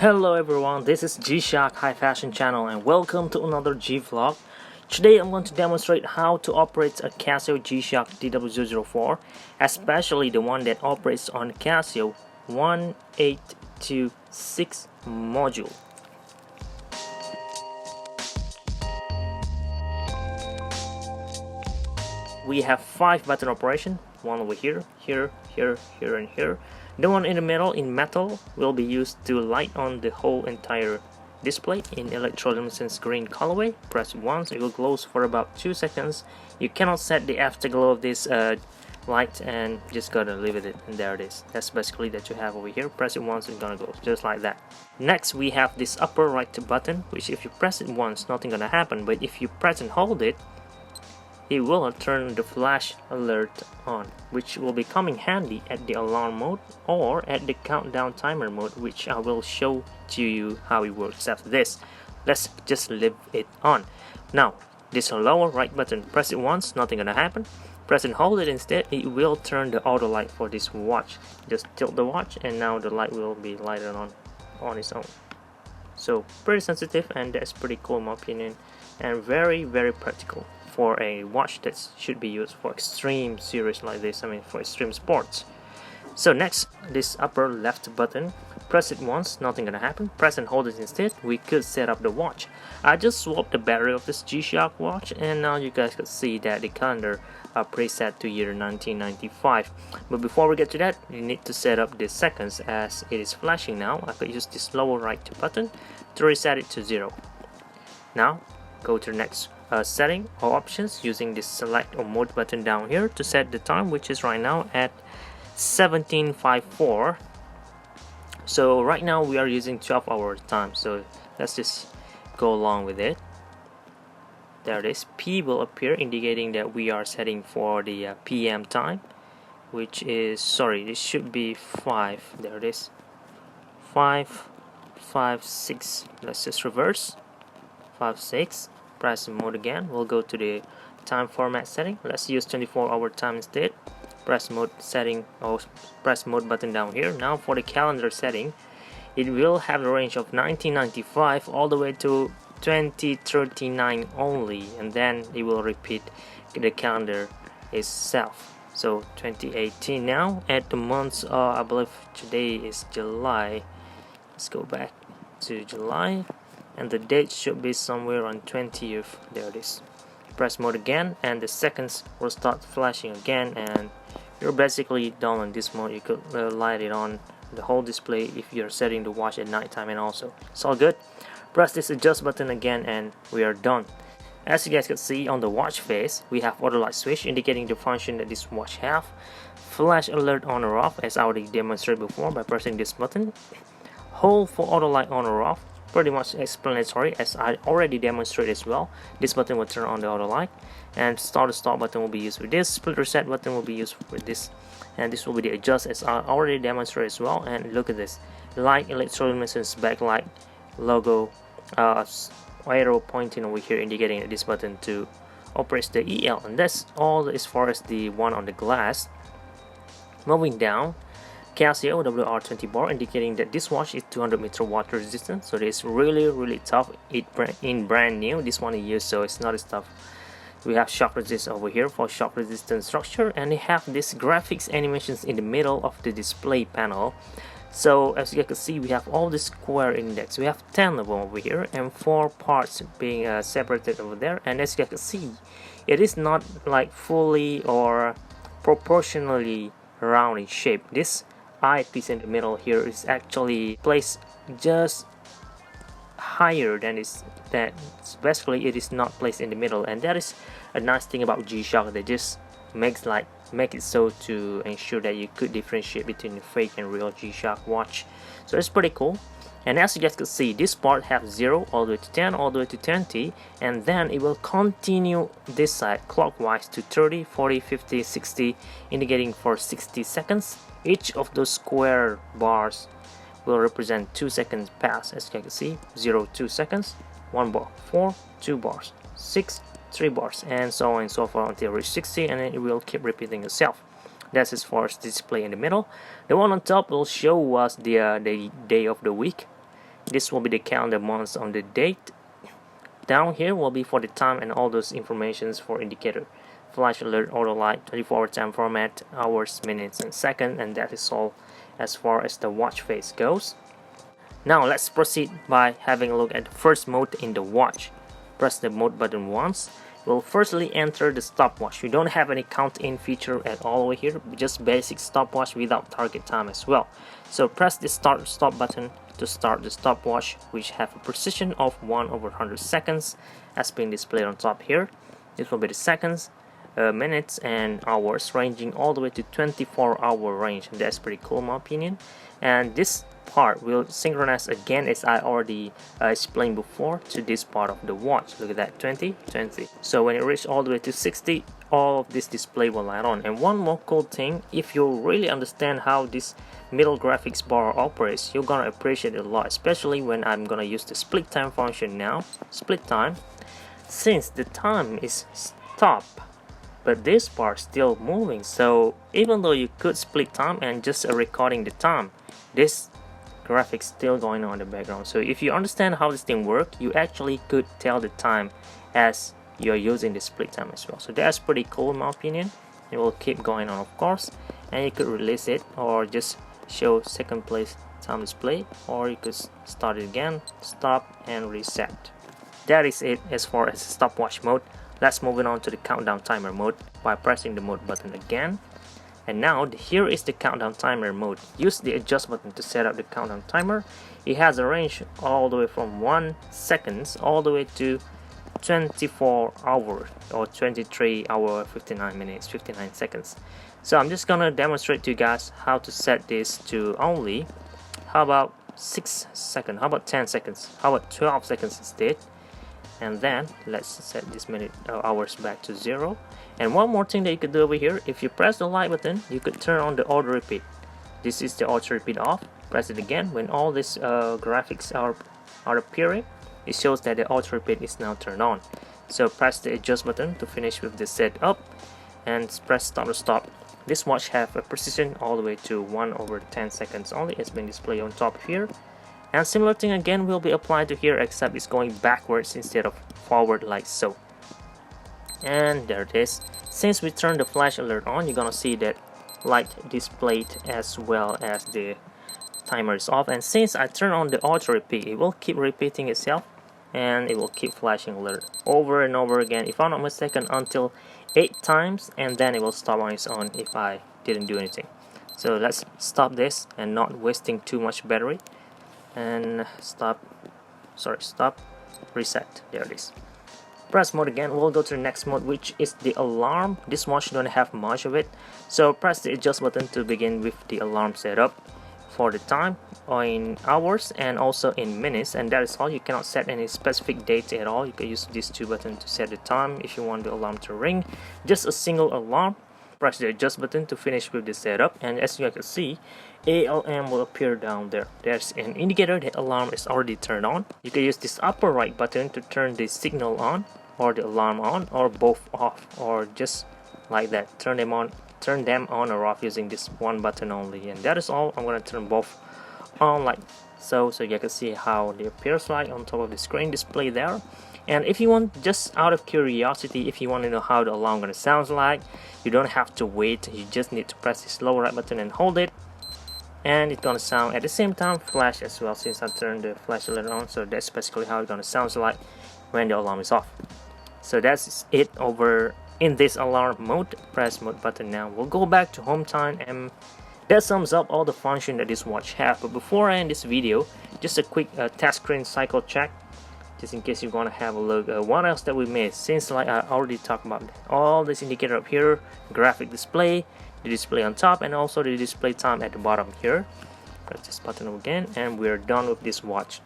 Hello everyone, this is G-Shock High Fashion Channel and welcome to another G-Vlog. Today I'm going to demonstrate how to operate a Casio G-Shock DW004, especially the one that operates on Casio 1826 module. We have 5 button operation, one over here, here, and here. The one in the middle in metal will be used to light on the whole entire display in electroluminescence green colorway. Press once, it will glow for about 2 seconds. You cannot set the afterglow of this light and just gotta leave it, and there it is. That's basically that you have over here. Press it once, it's gonna go just like that. Next we have this upper right button, which if you press it once, nothing gonna happen, but if you press and hold it, it will turn the flash alert on, which will be coming handy at the alarm mode or at the countdown timer mode, which I will show to you how it works after this. Let's just leave it on. Now this lower right button, press it once, nothing gonna happen. Press and hold it instead, it will turn the auto light for this watch. Just tilt the watch and now the light will be lighted on its own. So pretty sensitive, and that's pretty cool in my opinion, and very practical for a watch that should be used for extreme series like this, for extreme sports. So next, this upper left button, press it once, nothing gonna happen. Press and hold it instead, we could set up the watch. I just swapped the battery of this G-Shock watch, and now you guys could see that the calendar are preset to year 1995. But before we get to that, you need to set up the seconds as it is flashing now. I could use this lower right button to reset it to 0. Now go to the next setting or options using this select or mode button down here to set the time, which is right now at 17:54. So right now we are using 12-hour time, so let's just go along with it. There it is. P will appear indicating that we are setting for the PM time, which is, sorry, this should be 5. There it is. 5, 5, 6. Let's just reverse. 5, 6. Press mode again. We'll go to the time format setting. Let's use 24-hour time instead. Press mode setting, or press mode button down here. Now for the calendar setting, it will have a range of 1995 all the way to 2039 only, and then it will repeat the calendar itself. So 2018 now at the months, I believe today is July. Let's go back to July, and the date should be somewhere on 20th. There it is. Press mode again and the seconds will start flashing again, and you're basically done on this mode. You could light it on the whole display if you're setting the watch at nighttime, and also it's all good. Press this adjust button again and we are done. As you guys can see on the watch face, we have auto light switch indicating the function that this watch have. Flash alert on or off, as I already demonstrated before by pressing this button. Hold for auto light on or off, pretty much explanatory as I already demonstrated as well. This button will turn on the auto light, and start to stop button will be used with this. Split reset button will be used with this, and this will be the adjust as I already demonstrated as well. And look at this, light electroluminescence backlight logo, arrow pointing over here indicating that this button to operate the EL, and that's all as far as the one on the glass. Moving down, Casio WR20 bar indicating that this watch is 200-meter water resistant, so it's really tough. In brand new, this one is used, so it's not as tough. We have shock resist over here for shock resistant structure, and they have this graphics animations in the middle of the display panel. So as you can see, we have all the square index. We have 10 of them over here and 4 parts being separated over there. And as you can see, it is not like fully or proportionally round in shape. This eyepiece in the middle here is actually placed just higher than basically it is not placed in the middle, and that is a nice thing about G-Shock. They just make it so to ensure that you could differentiate between the fake and real G-Shock watch. So it's pretty cool. And as you guys can see, this part has 0 all the way to 10 all the way to 20, and then it will continue this side clockwise to 30, 40, 50, 60, indicating for 60 seconds. Each of those square bars will represent 2 seconds pass. As you can see, 0, 2 seconds, 1 bar, 4, 2 bars, 6, 3 bars, and so on and so forth until reach 60, and then it will keep repeating itself. That's as far as display in the middle. The one on top will show us the day of the week, This will be the calendar months on the date. Down here will be for the time and all those informations for indicator. Flash alert, auto light, 24-hour time format, hours, minutes, and seconds, and that is all as far as the watch face goes. Now let's proceed by having a look at the first mode in the watch. Press the mode button once. We'll firstly enter the stopwatch. We don't have any count in feature at all over here, just basic stopwatch without target time as well. So press the stop button to start the stopwatch, which have a precision of 1/100 seconds as being displayed on top here. This will be the seconds, minutes, and hours, ranging all the way to 24-hour range. And that's pretty cool in my opinion. And this part will synchronize again, as I already explained before, to this part of the watch. Look at that, 20, 20. So when it reaches all the way to 60, all of this display will light on. And one more cool thing, if you really understand how this middle graphics bar operates, you're gonna appreciate it a lot, especially when I'm gonna use the split time function now. Split time, since the time is stop, but this part still moving, so even though you could split time and just recording the time, this graphics still going on in the background. So if you understand how this thing works, you actually could tell the time as you're using the split time as well. So that's pretty cool in my opinion. It will keep going on, of course, and you could release it or just show second place time display, or you could start it again, stop, and reset. That is it as far as stopwatch mode. Let's move on to the countdown timer mode by pressing the mode button again. And now here is the countdown timer mode. Use the adjust button to set up the countdown timer. It has a range all the way from 1 seconds all the way to 24 hours or 23 hour 59 minutes 59 seconds. So I'm just gonna demonstrate to you guys how to set this to only, how about 6 seconds, how about 10 seconds, how about 12 seconds instead. And then let's set this hours back to 0. And one more thing that you could do over here, if you press the light button, you could turn on the auto repeat. This is the auto repeat off. Press it again. When all these graphics are appearing, it shows that the auto repeat is now turned on. So press the adjust button to finish with the setup, and press stop to stop. This watch have a precision all the way to 1/10 seconds only. It's been displayed on top here. And similar thing again will be applied to here, except it's going backwards instead of forward like so. And there it is. Since we turned the flash alert on, you're gonna see that light displayed as well as the timer is off. And since I turn on the auto repeat, it will keep repeating itself and it will keep flashing alert over and over again, if I'm not mistaken, until 8 times, and then it will stop on its own if I didn't do anything. So let's stop this and not wasting too much battery. And stop, reset. There it is. Press mode again. We'll go to the next mode, which is the alarm. This watch don't have much of it, so press the adjust button to begin with the alarm setup for the time in hours and also in minutes, and that is all. You cannot set any specific date at all. You can use these two buttons to set the time if you want the alarm to ring. Just a single alarm. Press the adjust button to finish with the setup, and as you can see, ALM will appear down there. There's an indicator that alarm is already turned on. You can use this upper right button to turn the signal on or the alarm on, or both off, or just like that, turn them on or off using this one button only. And that is all. I'm gonna turn both on like so you can see how they appears like on top of the screen display there. And if you want, just out of curiosity, if you want to know how the alarm gonna sound like, you don't have to wait. You just need to press this lower right button and hold it, and it's gonna sound at the same time flash as well, since I turned the flash alert on. So that's basically how it's gonna sound like when the alarm is off. So that's it over in this alarm mode. Press mode button now. We'll go back to home time, and that sums up all the function that this watch have. But before I end this video, just a quick test screen cycle check, just in case you want to have a look. What else that we missed? Since like I already talked about all this indicator up here, graphic display, the display on top, and also the display time at the bottom here. Press this button again, and we're done with this watch.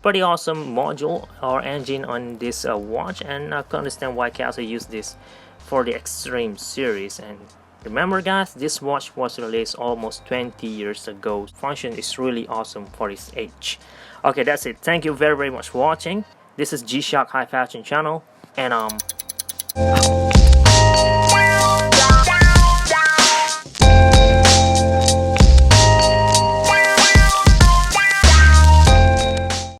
Pretty awesome module or engine on this watch, and I can understand why Casio used this for the Extreme series. And remember guys, this watch was released almost 20 years ago. Function is really awesome for its age. Okay, that's it. Thank you very much for watching. This is G-Shock High Fashion channel, and